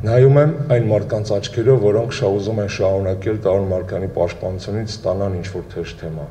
Նայում եմ այն մարդկանց աչքերով, որոնք ուզում են շարունակել Տարոն Մարգարյանի պաշտպանությունից ստանան ինչ-որ թեժ թեմա։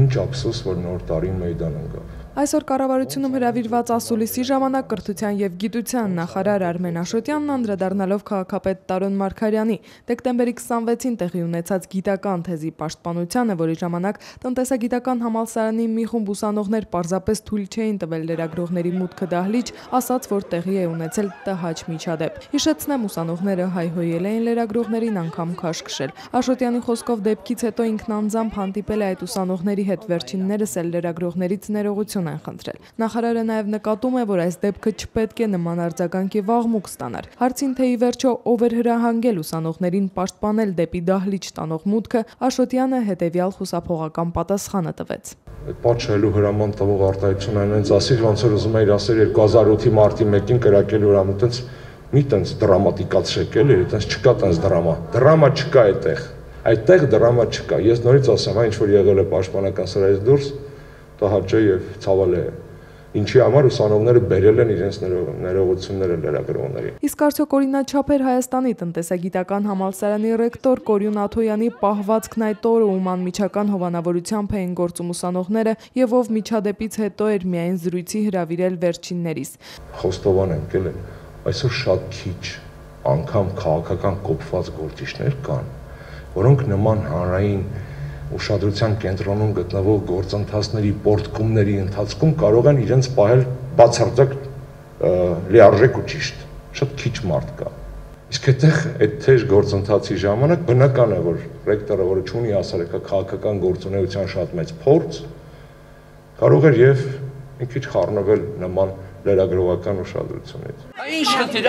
Ինչ ափսոս, որ նոր տարին Մեյդան ընկավ։ Այսօր կառավարությունում հրավիրված ասուլիսի ժամանակ կրթության եւ գիտության նախարար Արմեն Աշոտյանն անդրադառնալով քաղաքապետ Տարոն Մարգարյանի դեկտեմբերի 26-ին տեղի ունեցած գիտական թեզի պաշտպանությանը, որի ժամանակ տնտեսագիտական համալսարանի մի խումբ ուսանողներ պարզապես թույլ չէին տվել լրագրողների մուտքը դահլիճ, ասաց, որ տեղի է ունեցել տհաճ միջադեպ։ Հիշեցնեմ, ուսանողները հայհոյել էին լրագրողներին, անգամ քաշքշել։ Աշոտյանի խոսքով դեպքից հետո ինքն անձամբ հանդիպել է այդ ուսանողների հետ, վերջիններս էլ լրագրողներից ներողություն են խնդրել։ Նախարարը նաև նկատում է, որ այս դեպքը չպետք է նման արձագանքի վաղմուկ ստանար։ Հարցին, թե ի վերջո ով էր հրահանգել ուսանողներին պաշտպանել դեպի դահլիճ տանող մուտքը, Աշոտյանը հետևյալ խուսափողական պատասխանը տվեց։ Պատժելու հրաման տվող արտահայտությունը այնպես ասի, ոնց որ ուզում էիր ասել 2008-ի մարտի 1-ին կրակելու հրաման, այտենց մի տենց դրամատիկացրեք էլի, այտենց չկա տենց դրամա չկա այդտեղ դրամա չկա։ Ես նորից ասեմ, այն ինչ որ եղել է պաշտպանական սրահից դուրս, տհաճ է եւ ցավալ է։ Ինչի համար ուսանողները բերել են իրենց ներողությունները լրագրողներին։ Իսկ արդյոք օրինաչափ էր Հայաստանի տնտեսագիտական համալսարանի ռեկտոր Կորյուն Աթոյանի պահվածքն այդ օրը, ում անմիջական հովանավորությամբ էին գործում ուսանողները եւ ով միջադեպից հետո էր միայն զրույցի հրավիրել վերջիններիս։ Խոստովան եմ եկել են, այսօր շատ քիչ անգամ քաղաքական կոփված գործիչներ կան, որոնք նման հանրային ուշադրության կենտրոնում գտնվող գործընթացների պորտկումների ընթացքում կարող են իրենց պահել բացարձակ լիարժեք ու ճիշտ։ Շատ քիչ մարդ կա։ Իսկ այդտեղ այդ թեժ գործընթացի ժամանակ բնական է, որ ռեկտորը, որը ունի հասարակական գործունեության շատ մեծ փորձ, կարող էր եւ մի քիչ խառնվել նման լրագրողական ուշադրությունից։ Ինչ խնդիր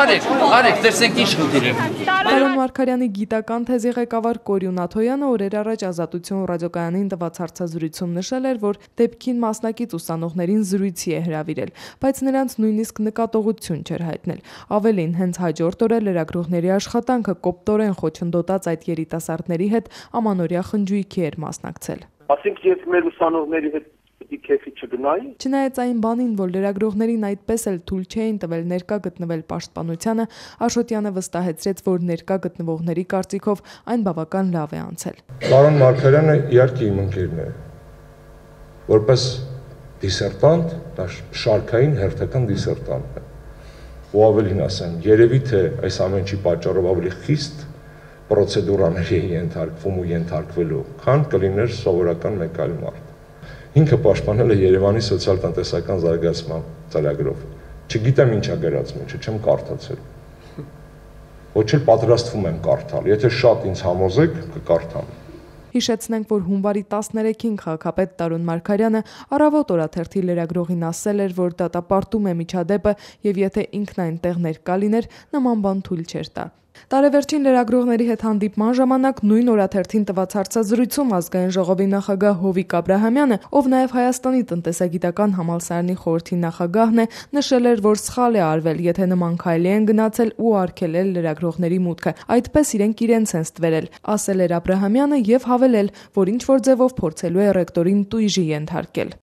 արեք, տեսեք ինչ խնդիր է։ Տարոն Մարգարյանի գիտական թեզի ղեկավար Կորյուն Աթոյանը օրեր առաջ Ազատություն ռադիոկայանին տված հարցազրույցում նշել էր, որ դեպքին մասնակից ուսանողներին զրույցի է հրավիրել, բայց նրանց նույնիսկ նկատողություն չէր հայտնել։ Ավելին, հենց հաջորդ օրը լրագրողների աշխատանքը կոպտորեն խոչընդոտած այդ երիտասարդների հետ ամանորյա խնջույքի էր մասնակցել։ Ասենք ես մեր ուսանողների հետ քեֆի չգնայի։ Չնայած այն բանին, որ լրագրողներին այդպես էլ թույլ չէին տվել ներկա գտնվել պաշտպանությանը, Աշոտյանը վստահեցրեց, որ ներկա գտնվողների կարծիքով այն բավական լավ է անցել։ Տարոն Մարգարյանը իհարկե իմ ընկերն է, որպես դիսերտանտ, դա շարքային հերթական դիսերտանտ է։ Ու ավելին ասեմ, երևի թե այս ամեն ինչի պատճառով ավելի խիստ պրոցեդուրաների ենթարկվում ու ենթարկվելու, քան կլիներ սովորական մեկ այլ մարդ։ Ինքը պաշտպանել է Երևանի սոցիալ-տնտեսական զարգացման ծրագրով։ Չգիտեմ ինչա գրած մեջը, չեմ կարդացել։ Ոչ էլ պատրաստվում եմ կարդալ։ Եթե շատ ինձ համոզեք, կկարդամ։ Հիշեցնենք, որ հունվարի 13-ին քաղաքապետ Տարոն Մարգարյանը Առավոտ օրաթերթի լրագրողին ասել էր, որ դատապարտում է միջադեպը եւ եթե ինքն այնտեղ ներկա լիներ, նման բան թույլ չէր տա։ Տարեվերջին լրագրողների հետ հանդիպման ժամանակ նույն օրաթերթին տված հարցազրույցում Ազգային ժողովի նախագահ Հովիկ Աբրահամյանը, ով նաև Հայաստանի տնտեսագիտական համալսարանի խորհրդի նախագահն է, նշել էր, որ սխալ է արվել, եթե նման քայլի են գնացել ու արգելել լրագրողների մուտքը։ Այդպես իրենք իրենց են ստվերել, ասել էր Աբրահամյանը եւ հավելել, որ ինչ որ ձևով փորձելու է ռեկտորին տույժի ենթարկել։